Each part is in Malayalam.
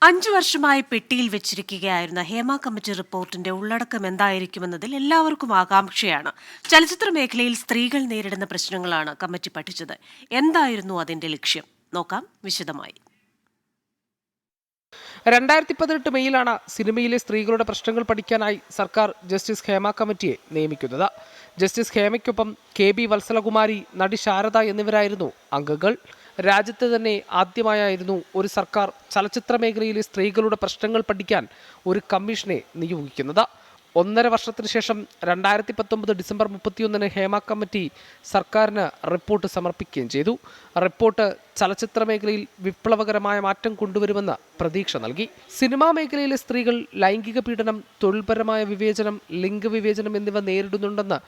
5 വർഷമായി പെട്ടിയിൽ വെച്ചിരിക്കുകയായിരുന്ന ഹേമ കമ്മിറ്റി റിപ്പോർട്ടിന്റെ ഉള്ളടക്കം എന്തായിരിക്കുമെന്നതിൽ എല്ലാവർക്കും ആകാംക്ഷയാണ്. ചലച്ചിത്ര മേഖലയിൽ സ്ത്രീകൾ നേരിടുന്ന പ്രശ്നങ്ങളാണ് കമ്മിറ്റി പഠിച്ചത്. എന്തായിരുന്നു അതിന്റെ ലക്ഷ്യം? നോക്കാം വിശദമായി. 2018 മെയ്യിലാണ് സിനിമയിലെ സ്ത്രീകളുടെ പ്രശ്നങ്ങൾ പഠിക്കാനായി സർക്കാർ ജസ്റ്റിസ് ഹേമ കമ്മിറ്റിയെ നിയമിക്കുന്നത്. ജസ്റ്റിസ് ഹേമയ്ക്കൊപ്പം KB വത്സലകുമാരി, നടി ശാരദ എന്നിവരായിരുന്നു അംഗങ്ങൾ. രാജ്യത്ത് തന്നെ ആദ്യമായായിരുന്നു ഒരു സർക്കാർ ചലച്ചിത്ര മേഖലയിലെ സ്ത്രീകളുടെ പ്രശ്നങ്ങൾ പഠിക്കാൻ ഒരു കമ്മീഷനെ നിയോഗിക്കുന്നത്. 1.5 വർഷത്തിന് ശേഷം 2019 ഡിസംബർ 31 ഹേമ കമ്മിറ്റി സർക്കാരിന് റിപ്പോർട്ട് സമർപ്പിക്കുകയും ചെയ്തു. റിപ്പോർട്ട് ചലച്ചിത്ര മേഖലയിൽ വിപ്ലവകരമായ മാറ്റം കൊണ്ടുവരുമെന്ന് പ്രതീക്ഷ നൽകി. സിനിമാ മേഖലയിലെ സ്ത്രീകൾ ലൈംഗിക പീഡനം, തൊഴിൽപരമായ വിവേചനം, ലിംഗവിവേചനം എന്നിവ നേരിടുന്നുണ്ടെന്ന്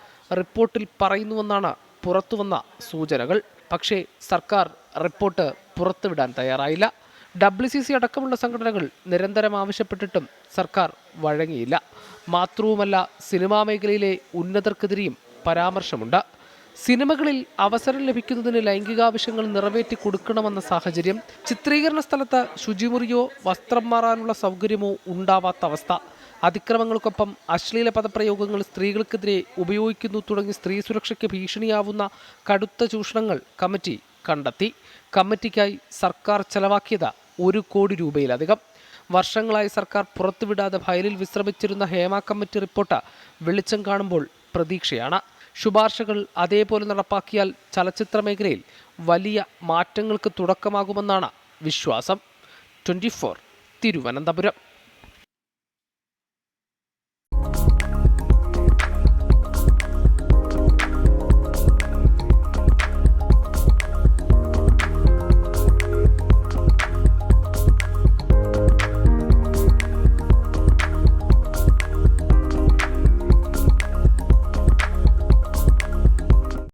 റിപ്പോർട്ടിൽ പറയുന്നുവെന്നാണ് പുറത്തുവന്ന സൂചനകൾ. പക്ഷേ സർക്കാർ റിപ്പോർട്ട് പുറത്തുവിടാൻ തയ്യാറായില്ല. WCC അടക്കമുള്ള സംഘടനകൾ നിരന്തരം ആവശ്യപ്പെട്ടിട്ടും സർക്കാർ വഴങ്ങിയില്ല. മാത്രവുമല്ല, സിനിമാ മേഖലയിലെ ഉന്നതർക്കെതിരെയും പരാമർശമുണ്ട്. സിനിമകളിൽ അവസരം ലഭിക്കുന്നതിന് ലൈംഗികാവശ്യങ്ങൾ നിറവേറ്റി കൊടുക്കണമെന്ന സാഹചര്യം, ചിത്രീകരണ സ്ഥലത്ത് ശുചിമുറിയോ വസ്ത്രം മാറാനുള്ള സൗകര്യമോ ഉണ്ടാവാത്ത അവസ്ഥ, അതിക്രമങ്ങൾക്കൊപ്പം അശ്ലീല പദപ്രയോഗങ്ങൾ സ്ത്രീകൾക്കെതിരെ ഉപയോഗിക്കുന്നു തുടങ്ങി സ്ത്രീ സുരക്ഷയ്ക്ക് ഭീഷണിയാവുന്ന കടുത്ത ചൂഷണങ്ങൾ കമ്മിറ്റി കണ്ടെത്തി. കമ്മിറ്റിക്കായി സർക്കാർ ചെലവാക്കിയത് 1 കോടി രൂപയിലധികം. വർഷങ്ങളായി സർക്കാർ പുറത്തുവിടാതെ ഫയലിൽ വിശ്രമിച്ചിരുന്ന ഹേമ കമ്മിറ്റി റിപ്പോർട്ട് വെളിച്ചം കാണുമ്പോൾ പ്രതീക്ഷയാണ്. ശുപാർശകൾ അതേപോലെ നടപ്പാക്കിയാൽ ചലച്ചിത്ര മേഖലയിൽ വലിയ മാറ്റങ്ങൾക്ക് തുടക്കമാകുമെന്നാണ് വിശ്വാസം. 24 തിരുവനന്തപുരം.